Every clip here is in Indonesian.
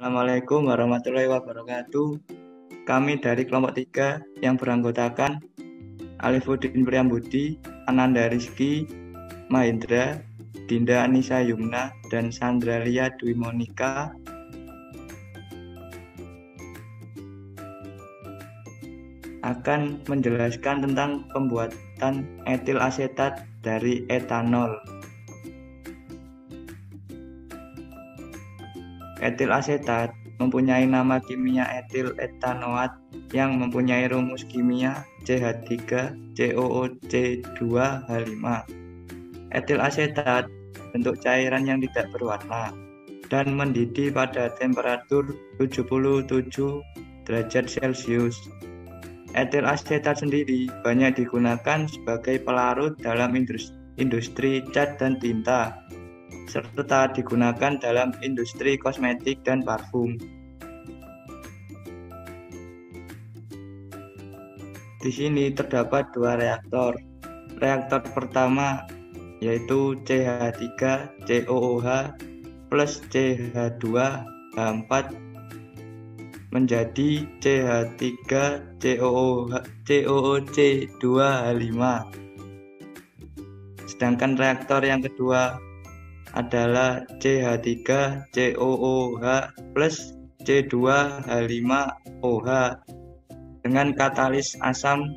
Assalamualaikum warahmatullahi wabarakatuh. Kami dari kelompok 3 yang beranggotakan Alifuddin Priambudi, Ananda Rizky, Mahendra, Dinda Anissa Yumna, dan Sandralia Dwi Monika akan menjelaskan tentang pembuatan etil asetat dari etanol. Etil asetat mempunyai nama kimia etil etanoat yang mempunyai rumus kimia CH3COOC2H5. Etil asetat bentuk cairan yang tidak berwarna dan mendidih pada temperatur 77 derajat Celcius. Etil asetat sendiri banyak digunakan sebagai pelarut dalam industri cat dan tinta, serta digunakan dalam industri kosmetik dan parfum. Di sini terdapat 2 reaktor. Reaktor pertama yaitu CH3COOH plus CH2H4 menjadi CH3COOC2H5. Sedangkan reaktor yang kedua adalah CH3COOH plus C2H5OH dengan katalis asam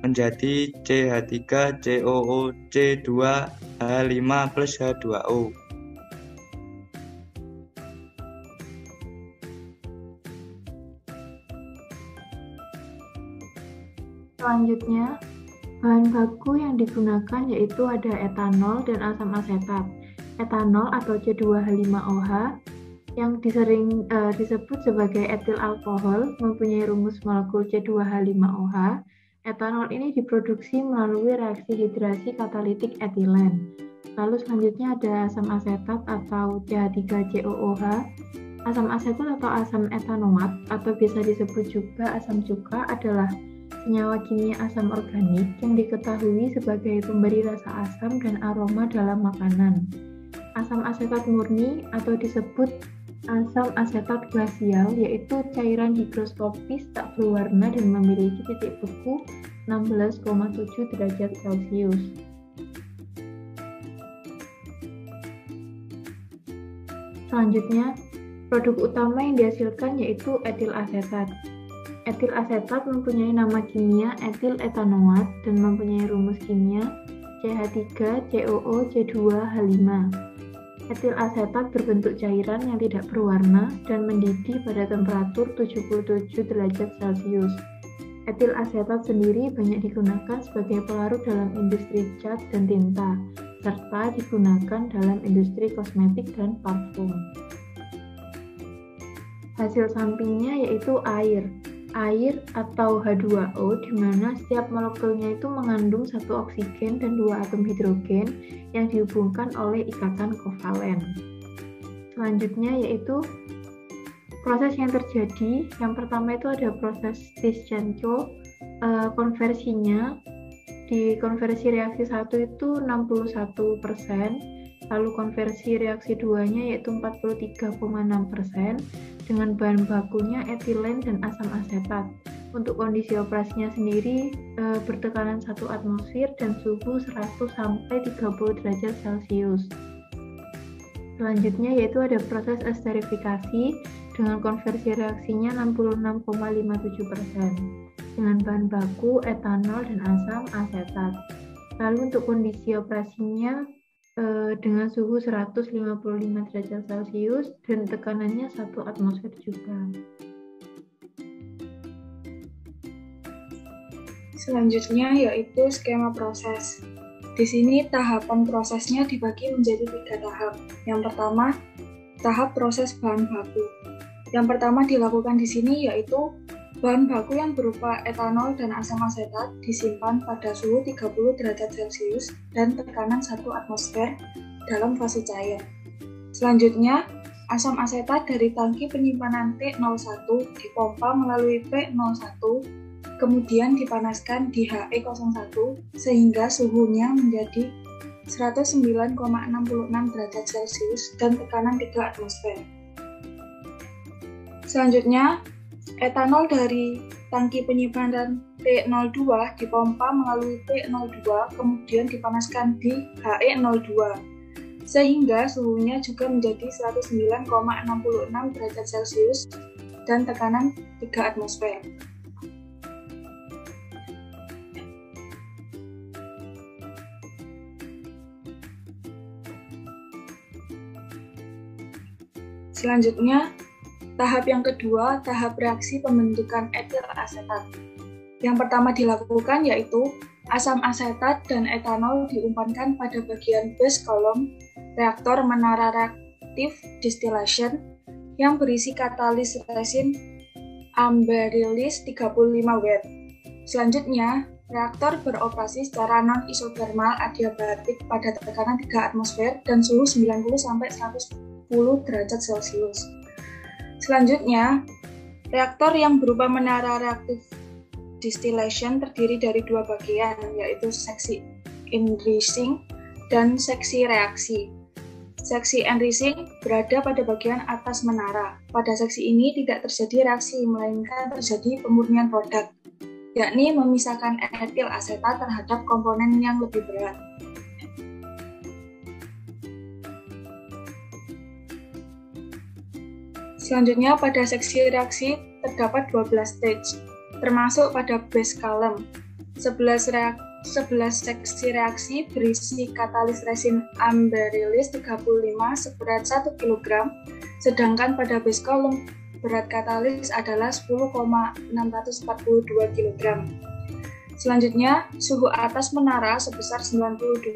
menjadi CH3COOC2H5 plus H2O. Selanjutnya, bahan baku yang digunakan yaitu ada etanol dan asam asetat. Etanol atau C2H5OH yang disebut sebagai etil alkohol mempunyai rumus molekul C2H5OH. Etanol ini diproduksi melalui reaksi hidrasi katalitik etilen. Lalu selanjutnya ada asam asetat atau CH3COOH. Asam asetat atau asam etanoat atau biasa disebut juga asam cuka adalah senyawa kimia asam organik yang diketahui sebagai pemberi rasa asam dan aroma dalam makanan. Asam asetat murni atau disebut asam asetat glasial yaitu cairan higroskopis tak berwarna dan memiliki titik beku 16,7 derajat Celcius. Selanjutnya, produk utama yang dihasilkan yaitu etil asetat. Etil asetat mempunyai nama kimia etil etanoat dan mempunyai rumus kimia CH3COOC2H5. Etil asetat berbentuk cairan yang tidak berwarna dan mendidih pada temperatur 77 derajat Celcius. Etil asetat sendiri banyak digunakan sebagai pelarut dalam industri cat dan tinta, serta digunakan dalam industri kosmetik dan parfum. Hasil sampingnya yaitu air atau H2O, di mana setiap molekulnya itu mengandung 1 oksigen dan 2 atom hidrogen yang dihubungkan oleh ikatan kovalen. Selanjutnya yaitu proses yang terjadi. Yang pertama itu ada proses Tischenko, konversinya di konversi reaksi 1 itu 61%, lalu konversi reaksi 2-nya yaitu 43,6%. dengan bahan bakunya etilen dan asam asetat. Untuk kondisi operasinya sendiri bertekanan 1 atmosfer dan suhu 100 sampai 30 derajat Celcius. Selanjutnya yaitu ada proses esterifikasi dengan konversi reaksinya 66,57% dengan bahan baku etanol dan asam asetat. Lalu untuk kondisi operasinya dengan suhu 155 derajat Celcius dan tekanannya 1 atmosfer juga. Selanjutnya yaitu skema proses. Di sini tahapan prosesnya dibagi menjadi 3 tahap. Yang pertama, tahap proses bahan baku. Yang pertama dilakukan di sini yaitu bahan baku yang berupa etanol dan asam asetat disimpan pada suhu 30 derajat Celcius dan tekanan 1 atmosfer dalam fase cair. Selanjutnya, asam asetat dari tangki penyimpanan T01 dipompa melalui P01, kemudian dipanaskan di HE01 sehingga suhunya menjadi 109,66 derajat Celcius dan tekanan 3 atmosfer. Selanjutnya, etanol dari tangki penyimpanan T02 dipompa melalui T02 kemudian dipanaskan di HE02 sehingga suhunya juga menjadi 109,66 derajat Celcius dan tekanan 3 atmosfer. Selanjutnya, tahap yang kedua, tahap reaksi pembentukan etil asetat. Yang pertama dilakukan yaitu asam asetat dan etanol diumpankan pada bagian base kolom reaktor menara reaktif distillation yang berisi katalis resin Amaryllis 35W. Selanjutnya, reaktor beroperasi secara non-isotermal adiabatik pada tekanan 3 atmosfer dan suhu 90-110 derajat Celcius. Selanjutnya, reaktor yang berupa menara reaktif distillation terdiri dari dua bagian, yaitu seksi enriching dan seksi reaksi. Seksi enriching berada pada bagian atas menara. Pada seksi ini tidak terjadi reaksi, melainkan terjadi pemurnian produk, yakni memisahkan etil asetat terhadap komponen yang lebih berat. Selanjutnya, pada seksi reaksi terdapat 12 stage, termasuk pada base column. 11 seksi reaksi berisi katalis resin Amaryllis 35 seberat 1 kg, sedangkan pada base column berat katalis adalah 10,642 kg. Selanjutnya, suhu atas menara sebesar 92,85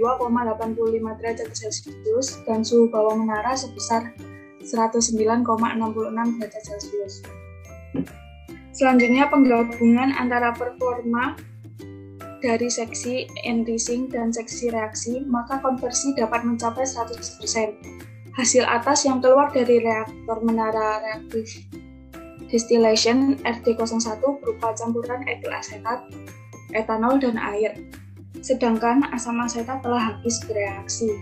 derajat Celcius dan suhu bawah menara sebesar 109,66 derajat Celcius. Selanjutnya, penggabungan antara performa dari seksi enriching dan seksi reaksi, maka konversi dapat mencapai 100%. Hasil atas yang keluar dari reaktor menara reaktif distillation RD01 berupa campuran etil asetat, etanol, dan air. Sedangkan asam asetat telah habis bereaksi.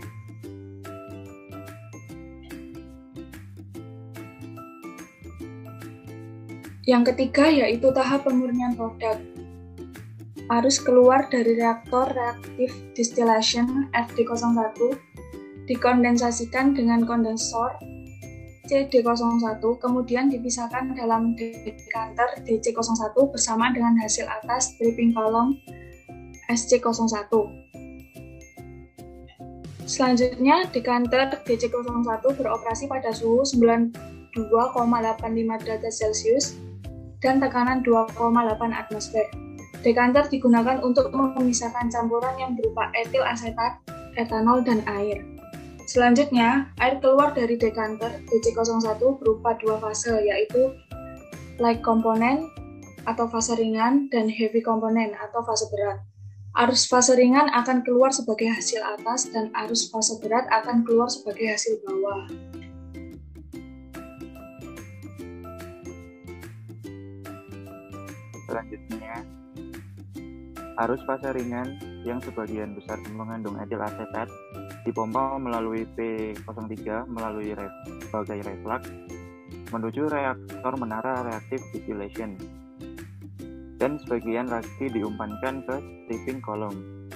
Yang ketiga yaitu tahap pemurnian produk. Arus keluar dari reaktor reaktif distillation RD01 dikondensasikan dengan kondensor CD01, kemudian dipisahkan dalam dekanter DC01 bersama dengan hasil atas stripping column SC01. Selanjutnya, dekanter DC01 beroperasi pada suhu 92,85 derajat Celcius dan tekanan 2,8 atmosfer. Dekanter digunakan untuk memisahkan campuran yang berupa etil asetat, etanol, dan air. Selanjutnya, air keluar dari dekanter DC01 berupa dua fase, yaitu light komponen atau fase ringan dan heavy komponen atau fase berat. Arus fase ringan akan keluar sebagai hasil atas dan arus fase berat akan keluar sebagai hasil bawah. Selanjutnya, arus fase ringan yang sebagian besar mengandung etil asetat dipompa melalui P03 melalui bagai reflux menuju reaktor menara reaktif distillation, dan sebagian reaksi diumpankan ke stripping column.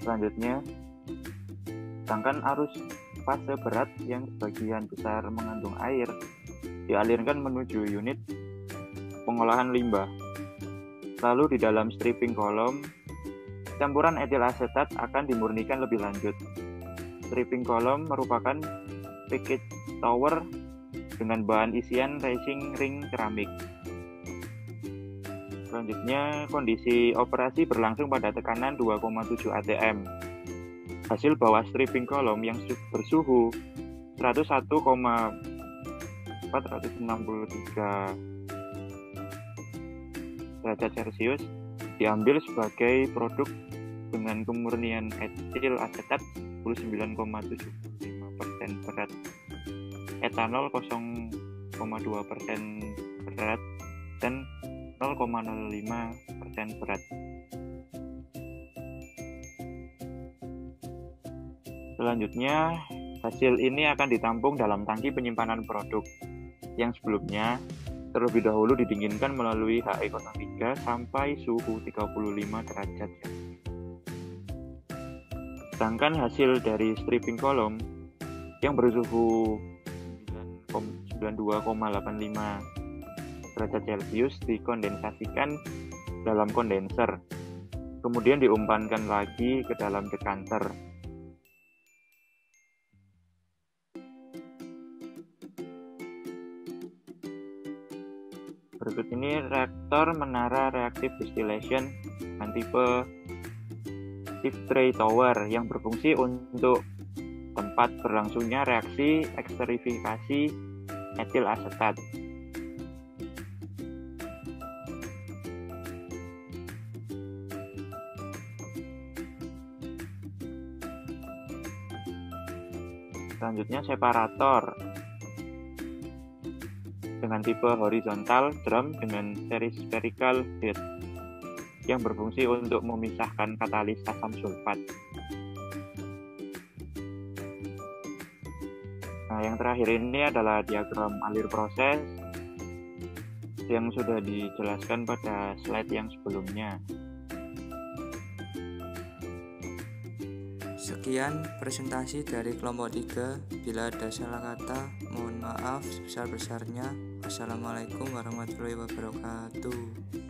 Selanjutnya, sedangkan arus fase berat yang sebagian besar mengandung air dialirkan menuju unit pengolahan limbah. Lalu di dalam stripping column, campuran etil asetat akan dimurnikan lebih lanjut. Stripping column merupakan package tower dengan bahan isian resin ring keramik. Selanjutnya, kondisi operasi berlangsung pada tekanan 2,7 atm. Hasil bawah stripping column yang bersuhu 101,463 derajat Celcius diambil sebagai produk dengan kemurnian etil asetat 99,75% berat, etanol 0,2% berat, dan 0,05% berat. Selanjutnya, hasil ini akan ditampung dalam tangki penyimpanan produk. yang sebelumnya terlebih dahulu didinginkan melalui He03 sampai suhu 35 derajat Celcius. Sedangkan hasil dari stripping kolom yang bersuhu 92,85 derajat Celcius dikondensasikan dalam kondenser, kemudian diumpankan lagi ke dalam dekanter. Berikut ini reaktor menara reactive distillation dengan tipe Shift Tray Tower yang berfungsi untuk tempat berlangsungnya reaksi esterifikasi etil asetat. Selanjutnya separator dengan tipe horizontal drum dengan seri spherical head yang berfungsi untuk memisahkan katalis asam sulfat. Nah, yang terakhir ini adalah diagram alir proses yang sudah dijelaskan pada slide yang sebelumnya. Sekian presentasi dari kelompok 3. Bila ada salah kata, mohon maaf sebesar-besarnya. Wassalamualaikum warahmatullahi wabarakatuh.